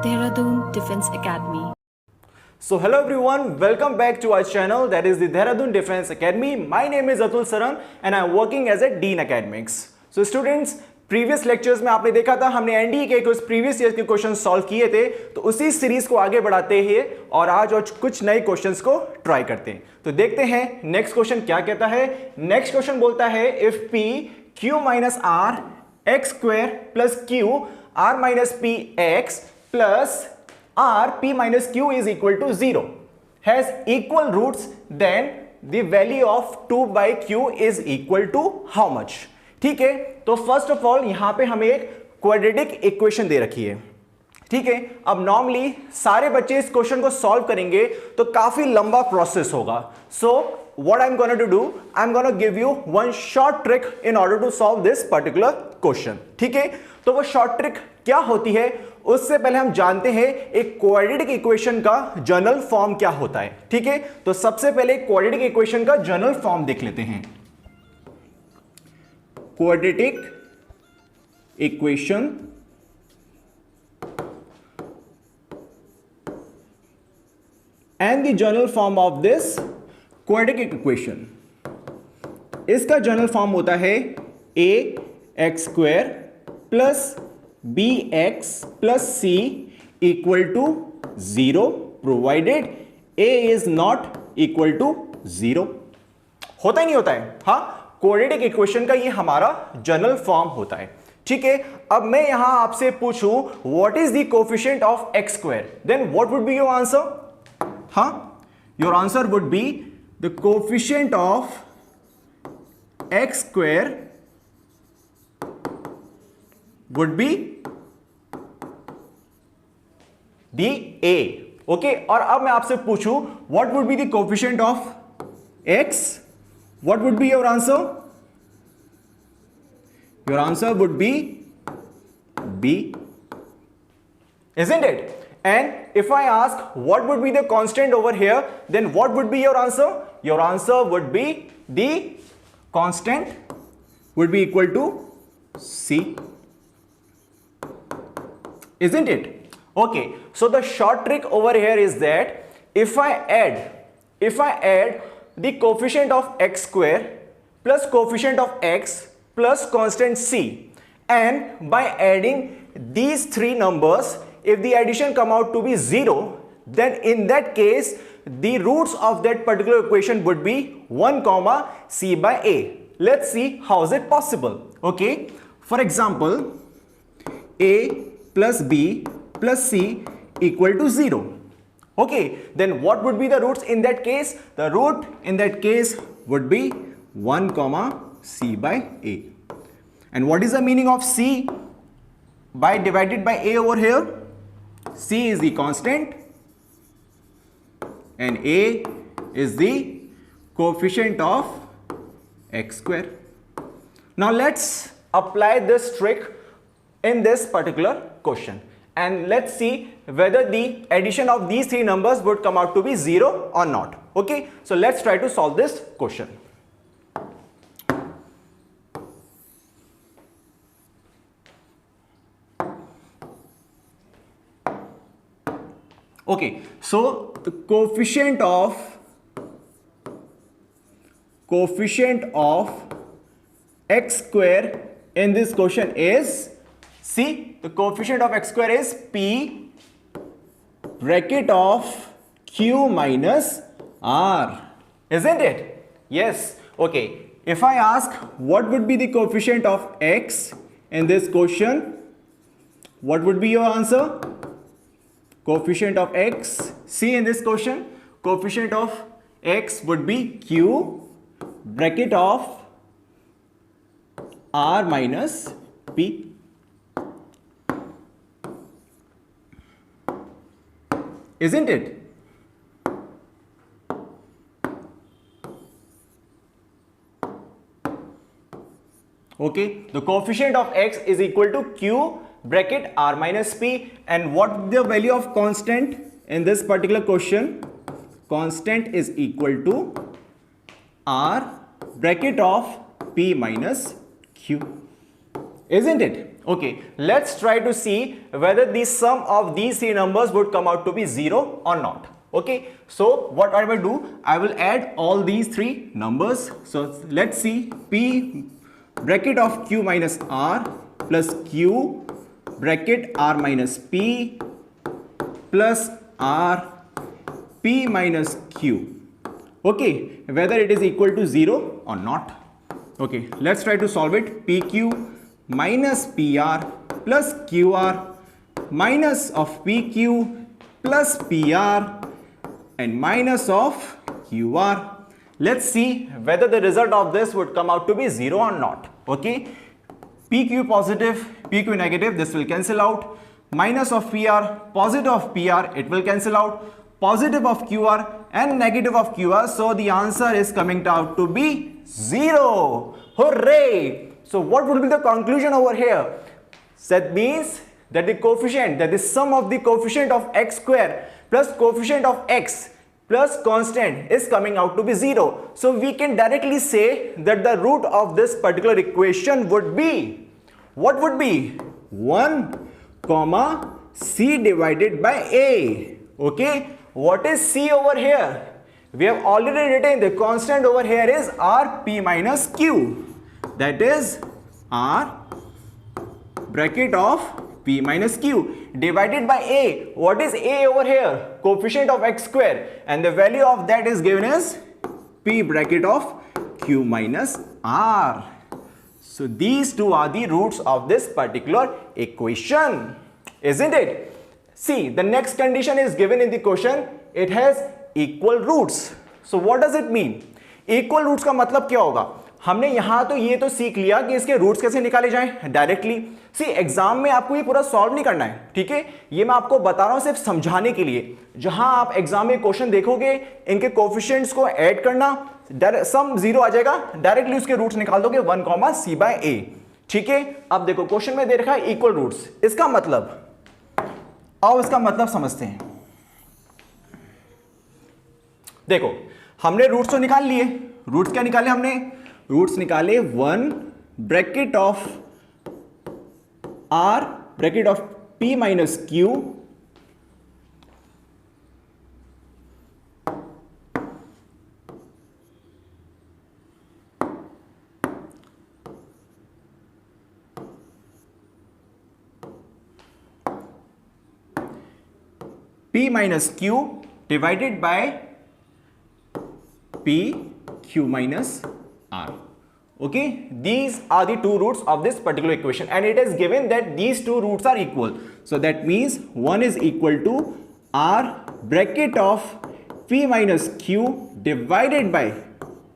Dehradun Defense Academy. So hello everyone, welcome back to our channel, that is the Dehradun Defense Academy. My name is Atul Saran and I am working as a Dean Academics. So students, previous lectures में आपने देखा था हमने NDA के कुछ previous year के question solve किए थे, तो उसी सीरीज को आगे बढ़ाते हैं और आज और कुछ नए क्वेश्चंस को ट्राई करते हैं। तो देखते हैं नेक्स्ट क्वेश्चन क्या कहता है। नेक्स्ट क्वेश्चन बोलता है if P Q minus R X square plus Q R minus P X plus R P minus Q is equal to 0 has equal roots, then the value of 2 by Q is equal to how much. ठीक है, तो first of all यहां पे हमें एक quadratic equation दे रखी है। ठीक है, अब नॉर्मली सारे बच्चे इस क्वेश्चन को सॉल्व करेंगे तो काफी लंबा प्रोसेस होगा। So what I am gonna to do, I am gonna give you one short trick in order to solve this particular question. ठीक है, तो वो शॉर्ट ट्रिक क्या होती है उससे पहले हम जानते हैं एक क्वाड्रेटिक इक्वेशन का जनरल फॉर्म क्या होता है। ठीक है, तो सबसे पहले क्वाड्रेटिक इक्वेशन का जनरल फॉर्म देख लेते हैं। Quadratic equation and the general form of this quadratic equation, इसका जनरल फॉर्म होता है a x square plus B X plus C equal to 0 provided a is not equal to 0। होता ही नहीं होता है, हाँ, क्वाड्रेटिक इक्वेशन का ये हमारा जनरल फॉर्म होता है। ठीक है, अब मैं यहां आपसे पूछूं what is the coefficient of X square, then what would be your answer? हाँ, your answer would be the coefficient of X square would be D A. Okay, और अब मैं आपसे पूछूं what would be the coefficient of X, what would be your answer? Your answer would be B, isn't it? And if I ask what would be the constant over here, then what would be your answer? Your answer would be the constant would be equal to C, isn't it? Okay, so the short trick over here is that if I add the coefficient of x square plus coefficient of x plus constant c, and by adding these three numbers, if the addition come out to be 0, then in that case the roots of that particular equation would be 1 comma c by a. Let's see how is it possible. Okay, for example, a plus b plus c equal to 0. Okay, then what would be the roots in that case? The root in that case would be 1 comma c by a. And what is the meaning of c by divided by a over here? C is the constant and a is the coefficient of x square. Now let's apply this trick in this particular question. And let's see whether the addition of these three numbers would come out to be 0 or not. Okay, so let's try to solve this question. Okay, so the coefficient of x square in this question is, see, the coefficient of x square is p bracket of q minus r, isn't it? Yes. Okay, if I ask what would be the coefficient of x in this question, what would be your answer? Coefficient of x, see, in this question coefficient of x would be q bracket of r minus p, isn't it? Okay, the coefficient of x is equal to q bracket r minus p, and what the value of constant in this particular question? Constant is equal to r bracket of p minus q, isn't it? Okay, let's try to see whether the sum of these three numbers would come out to be 0 or not. Okay, so what I will do, I will add all these three numbers. So let's see, p bracket of q minus r plus q bracket r minus p plus r p minus q. Okay, whether it is equal to 0 or not. Okay, let's try to solve it. pq minus pr plus qr minus of pq plus pr and minus of qr. Let's see whether the result of this would come out to be 0 or not. Okay, pq positive, pq negative, this will cancel out. Minus of pr, positive of pr, it will cancel out. Positive of qr and negative of qr, so the answer is coming out to be 0. Hooray! So what would be the conclusion over here? That means that the coefficient, that the sum of the coefficient of x square plus coefficient of x plus constant is coming out to be 0. So we can directly say that the root of this particular equation would be, what would be? 1 comma c divided by a. Okay, what is c over here? We have already written the constant over here is rp minus q. That is r bracket of p minus q divided by a. What is a over here? Coefficient of x square, and the value of that is given as p bracket of q minus r. So these two are the roots of this particular equation, isn't it? See, the next condition is given in the question. It has equal roots. So what does it mean? Equal roots का मतलब क्या होगा? हमने यहां तो ये तो सीख लिया कि इसके रूट्स कैसे निकाले जाएं डायरेक्टली. सी एग्जाम में आपको ये पूरा सॉल्व नहीं करना है, ठीक है? ये मैं आपको बता रहा हूं सिर्फ समझाने के लिए. जहां आप एग्जाम में क्वेश्चन देखोगे, इनके कोफिशिएंट्स को ऐड करना, सम 0 आ जाएगा, डायरेक्टली उसके रूट्स निकाल दोगे 1 कॉमा c बाय a. ठीक है, अब देखो क्वेश्चन में दे रखा है इक्वल रूट्स. इसका मतलब, आओ इसका मतलब समझते हैं. देखो, हमने रूट्स तो निकाल लिए. रूट्स क्या निकाले हमने? रूट्स निकाले 1 bracket of r bracket of p माइनस q p minus q divided by p q minus r. Okay, these are the two roots of this particular equation, and it is given that these two roots are equal. So that means 1 is equal to r bracket of p minus q divided by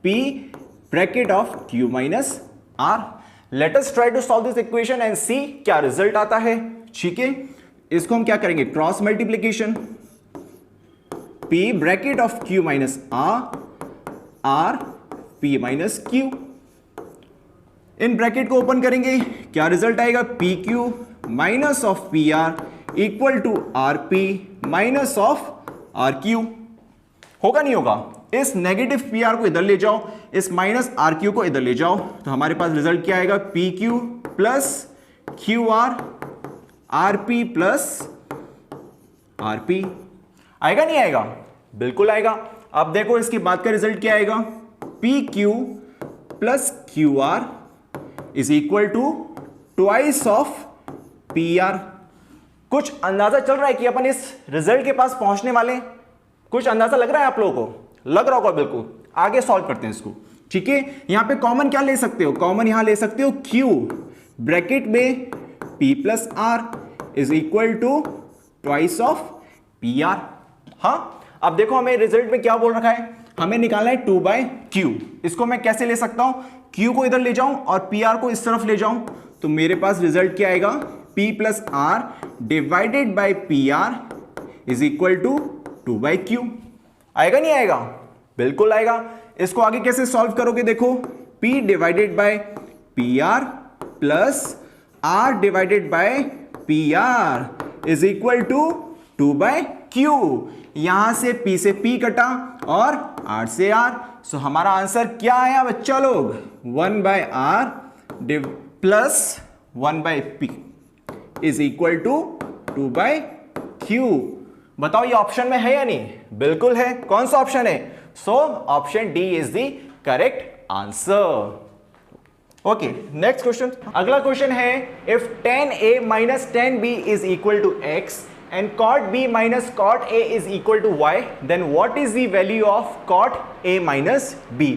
p bracket of q minus r. Let us try to solve this equation and see क्या result आता है. ठीक है, इसको हम क्या करेंगे? Cross multiplication. p bracket of q माइनस r p माइनस q. इन ब्रैकेट को ओपन करेंगे, क्या रिजल्ट आएगा? P Q minus of P R equal to R P minus of R Q. होगा नहीं होगा? इस नेगेटिव पी आर को इधर ले जाओ, इस माइनस आर क्यू को इधर ले जाओ, तो हमारे पास रिजल्ट क्या आएगा? P Q plus Q R P plus R P. आएगा नहीं आएगा? बिल्कुल आएगा. अब देखो इसके बाद का रिजल्ट क्या आएगा? P Q plus Q R is equal to twice of P R. कुछ अंदाजा चल रहा है कि अपन इस रिजल्ट के पास पहुंचने वाले? कुछ अंदाजा लग रहा है आप लोगों को? लग रहा होगा बिल्कुल. आगे सॉल्व करते हैं इसको. ठीक है, यहां पे कॉमन क्या ले सकते हो? कॉमन यहां ले सकते हो क्यू ब्रैकेट में p plus R is equal to twice of P R. हाँ, अब देखो हमें रिजल्ट में क्या बोल रखा है? हमें निकालना है 2 बाय क्यू. इसको मैं कैसे ले सकता हूं? q को इधर ले जाऊं और pr को इस तरफ ले जाऊं, तो मेरे पास रिजल्ट क्या आएगा? p plus R divided by P R is equal to 2 by Q. आएगा नहीं आएगा? बिल्कुल आएगा. इसको आगे कैसे सॉल्व करोगे? देखो, p divided by P R plus r divided by P R is equal to 2 by Q. यहां से p से p कटा और r से r. सो हमारा आंसर क्या आया बच्चा लोग? 1 by R plus 1/p is equal to 2/q। बताओ ये ऑप्शन में है या नहीं? बिल्कुल है। कौन सा ऑप्शन है? So option D is the correct answer. Okay, next question. अगला क्वेश्चन है if tan a minus tan b is equal to x and cot b minus cot a is equal to y, then what is the value of cot a minus b?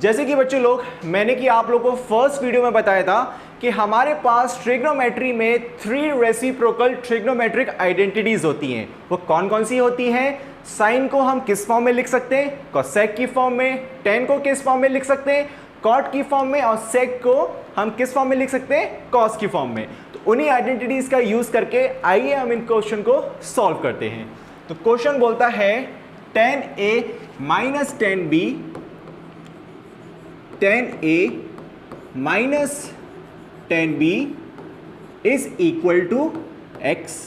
जैसे कि बच्चे लोग, मैंने कि आप लोगों को फर्स्ट वीडियो में बताया था कि हमारे पास ट्रिग्नोमेट्री में 3 रेसिप्रोकल ट्रिग्नोमेट्रिक आइडेंटिटीज होती हैं। वो कौन कौन सी होती हैं? साइन को हम किस फॉर्म में लिख सकते हैं? कोसेक की फॉर्म में। टेन को किस फॉर्म में लिख सकते हैं? कॉट की फॉर्म में। और सेक को हम किस फॉर्म में लिख सकते हैं? कॉस की फॉर्म में। तो उन्हीं आइडेंटिटीज का यूज करके आइए हम इन क्वेश्चन को सॉल्व करते हैं। तो क्वेश्चन बोलता है tan a minus tan b, tan a minus tan b is equal to x,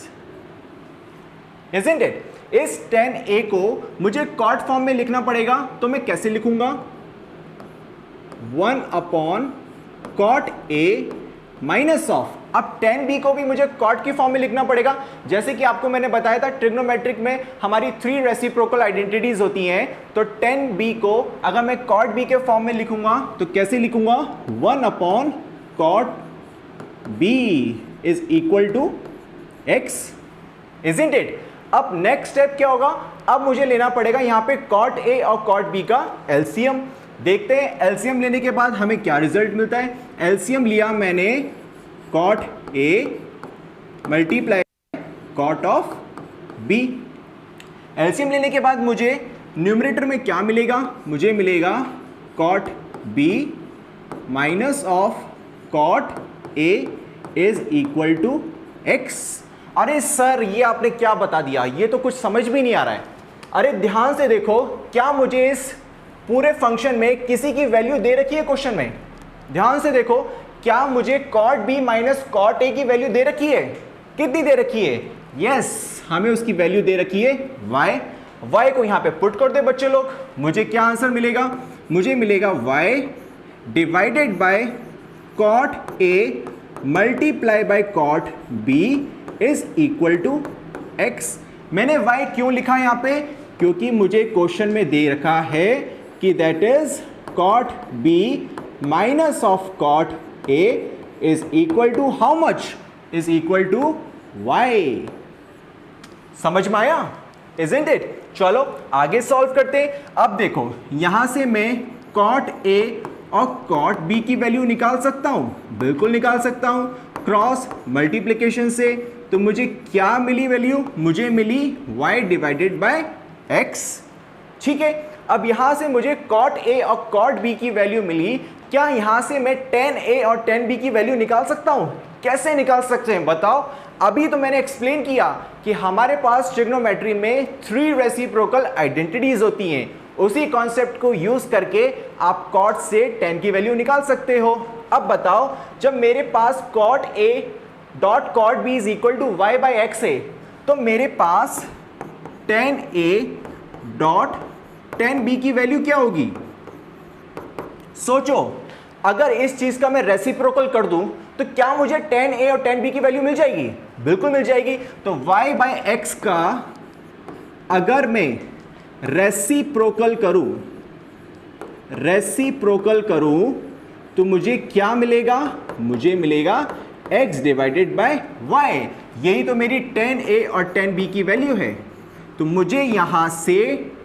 isn't it? इस tan a को मुझे कॉट फॉर्म में लिखना पड़ेगा, तो मैं कैसे लिखूंगा? 1 upon cot a minus of, अब tan b को भी मुझे कॉट की फॉर्म में लिखना पड़ेगा। जैसे कि आपको मैंने बताया था ट्रिग्नोमेट्रिक में हमारी 3 रेसिप्रोकल आइडेंटिटीज होती हैं। तो tan b को अगर मैं कॉट b के फॉर्म में लिखूंगा तो कैसे लिखूंगा? 1 upon cot b is equal to x, isn't it? अब नेक्स्ट स्टेप क्या होगा? अब मुझे लेना पड़ेगा यहां पे कॉट a और कॉट b का एलसीएम। देखते हैं एलसीएम लेने के बाद हमें क्या रिजल्ट मिलता है। एलसीएम लिया मैंने cot a multiply cot of b। LCM लेने के बाद मुझे न्यूमरेटर में क्या मिलेगा? मुझे मिलेगा cot b minus of cot a is equal to x। अरे सर ये आपने क्या बता दिया, ये तो कुछ समझ भी नहीं आ रहा है। अरे ध्यान से देखो, क्या मुझे इस पूरे फंक्शन में किसी की वैल्यू दे रखी है क्वेश्चन में? ध्यान से देखो, क्या मुझे cot b minus cot a की वैल्यू दे रखी है? कितनी दे रखी है? यस, हमें उसकी वैल्यू दे रखी है y। y को यहां पे पुट कर दे बच्चे लोग, मुझे क्या आंसर मिलेगा? मुझे मिलेगा y divided by cot a multiply by cot b is equal to x। मैंने y क्यों लिखा यहां पे? क्योंकि मुझे क्वेश्चन में दे रखा है कि that is cot b minus of cot a is equal to how much? Is equal to y। समझ में आया? Isn't it? चलो आगे सॉल्व करते हैं। अब देखो यहां से मैं कॉट a और कॉट b की वैल्यू निकाल सकता हूं, बिल्कुल निकाल सकता हूं, क्रॉस मल्टीप्लिकेशन से। तो मुझे क्या मिली वैल्यू? मुझे मिली y डिवाइडेड बाय x। ठीक है, अब यहां से मुझे cot a और cot b की वैल्यू मिली। क्या यहां से मैं tan a और tan b की वैल्यू निकाल सकता हूं? कैसे निकाल सकते हैं बताओ? अभी तो मैंने एक्सप्लेन किया कि हमारे पास ट्रिग्नोमेट्री में 3 रेसिप्रोकल आइडेंटिटीज होती हैं। उसी कॉन्सेप्ट को यूज करके आप cot से tan की वैल्यू निकाल सकते हो। अब बताओ, जब मेरे पास cot a dot cot b is equal to y by x है, तो मेरे पास tan a dot tan b की वैल्यू क्या होगी? सोचो, अगर इस चीज का मैं रेसिप्रोकल कर दूं तो क्या मुझे tan a और tan b की वैल्यू मिल जाएगी? बिल्कुल मिल जाएगी। तो y बाई एक्स का अगर मैं रेसिप्रोकल करूं तो मुझे क्या मिलेगा? मुझे मिलेगा x डिवाइडेड बाय y। यही तो मेरी tan a और tan b की वैल्यू है। तो मुझे यहां से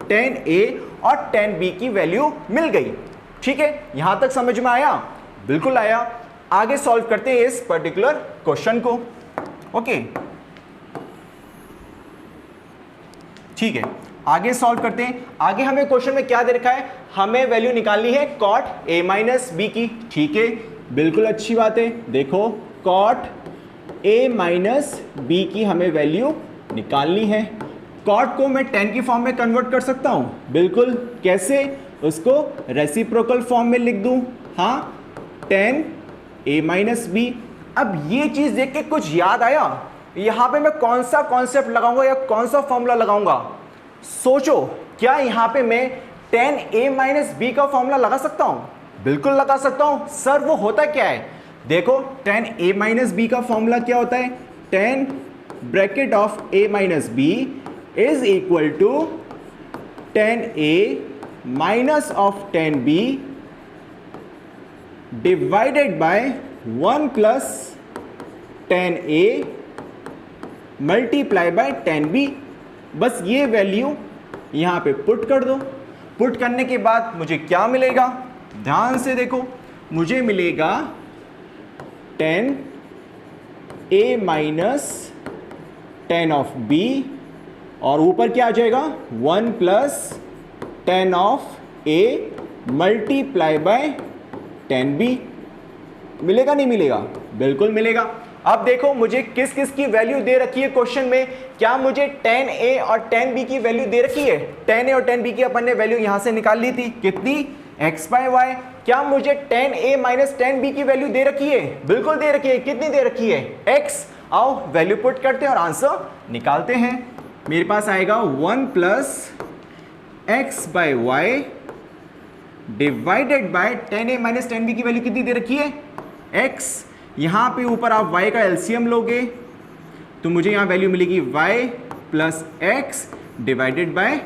tan a और tan b की वैल्यू मिल गई। ठीक है, यहां तक समझ में आया? बिल्कुल आया। आगे सॉल्व करते हैं इस पर्टिकुलर क्वेश्चन को। ओके, ठीक है, आगे सॉल्व करते हैं। आगे हमें क्वेश्चन में क्या दे रखा है? हमें वैल्यू निकालनी है cot a माइनस b की। ठीक है, बिल्कुल अच्छी बात है। देखो cot a माइनस b की हमें वैल्यू निकालनी है। cot को मैं tan की फॉर्म में कन्वर्ट कर सकता हूं, बिल्कुल। कैसे? उसको रेसिप्रोकल फॉर्म में लिख दूं। हाँ, tan a माइनस b। अब ये चीज देख के कुछ याद आया? यहां पे मैं कौन सा कॉन्सेप्ट लगाऊंगा या कौन सा फॉर्मूला लगाऊंगा? सोचो, क्या यहां पे मैं tan a माइनस b का फॉर्मूला लगा सकता हूं? बिल्कुल लगा सकता हूं। सर वो होता क्या है? देखो tan a माइनस बी का फॉर्मूला क्या होता है, tan bracket of a minus b is equal to tan a minus of tan b divided by 1 plus tan a multiply by tan b। बस ये वैल्यू यहां पे पुट कर दो। पुट करने के बाद मुझे क्या मिलेगा, ध्यान से देखो, मुझे मिलेगा tan a minus tan of b और ऊपर क्या आ जाएगा 1 plus tan of a multiply by tan b। मिलेगा नहीं मिलेगा, बिल्कुल मिलेगा। अब देखो मुझे किस किस की वैल्यू दे रखी है क्वेश्चन में, क्या मुझे tan a और tan b की वैल्यू दे रखी है, tan a और tan b की अपन ने वैल्यू यहां से निकाल ली थी, कितनी x बाय वाई। क्या मुझे tan a minus tan b की वैल्यू दे रखी है, बिल्कुल दे रखी है, कितनी दे रखी है x। आओ वैल्यू पुट करते हैं और आंसर निकालते हैं। मेरे पास आएगा 1 plus x by y divided by tan a minus tan b की वैल्यू कितनी दे रखी है x। यहां पे ऊपर आप y का एलसीएम लोगे तो मुझे यहां वैल्यू मिलेगी y plus x divided by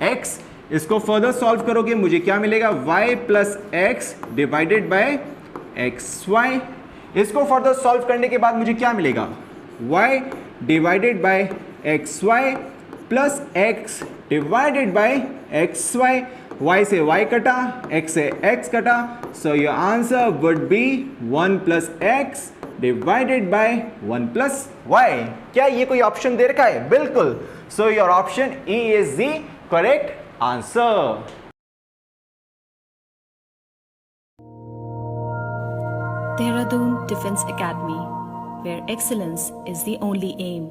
x। इसको फर्दर सॉल्व करोगे मुझे क्या मिलेगा, y plus x divided by x y. इसको फर्दर सॉल्व करने के बाद मुझे क्या मिलेगा, y divided by x y plus x divided by x y. y से y कटा, x से x कटा, so your answer would be 1 plus x divided by 1 plus y। क्या ये कोई ऑप्शन दे रखा है, बिल्कुल। So your option E is the correct answer. Dehradun Defense Academy, where excellence is the only aim.